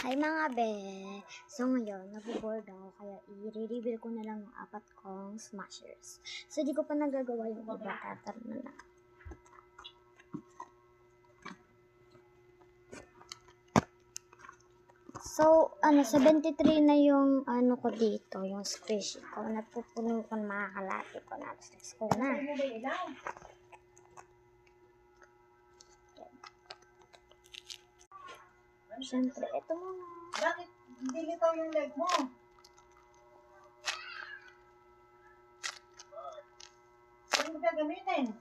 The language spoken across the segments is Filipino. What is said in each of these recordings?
Hi mga be! So ngayon, nag-board ako kaya i-reveal ko na lang yung 4 kong smashers. So di ko pa nagagawa yung iba, tatar na lang. So, 73 na yung ko dito, yung squishy ko. Napupuno ko na makakalati ko na. Let's go na. Siyempre, ito muna. Bakit hindi litaw yung leg mo? Saan mo gagamitin?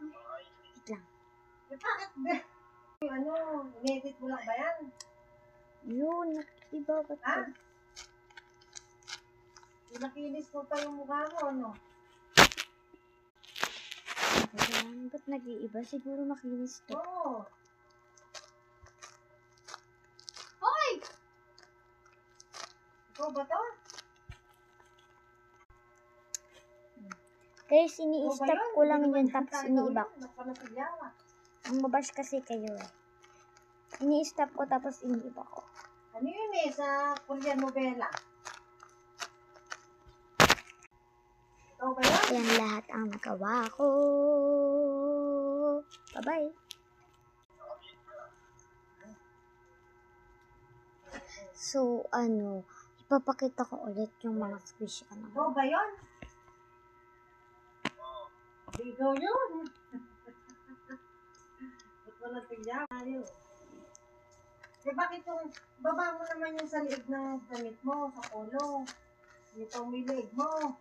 Wait lang. Bakit ba? In-edit mo lang ba yan? Yun, iba ba ito? Ha? Nakinis mo pa yung mukha mo, ano? Ayan, ba't nag-iiba? Siguro makinis to. Oo. Ikaw ba to? Guys, ini-stop ko lang yun tapos iniiba ko. Nagpanasigyawa. Ang mabash kasi kayo eh. Ini-stop ko tapos iniiba ko. Ano yun eh, sa Korean novela? Ikaw ba yun? Yan lahat ang nagawa ko. Bye-bye. So, ipapakita ko ulit yung mga squishy ka na. Ikaw ba yun? Ikaw yun. Ba't walang tigyawa yun? Eh bakit yung baba mo naman yung sa liig ng damit mo, sa polo? Ito may liig mo.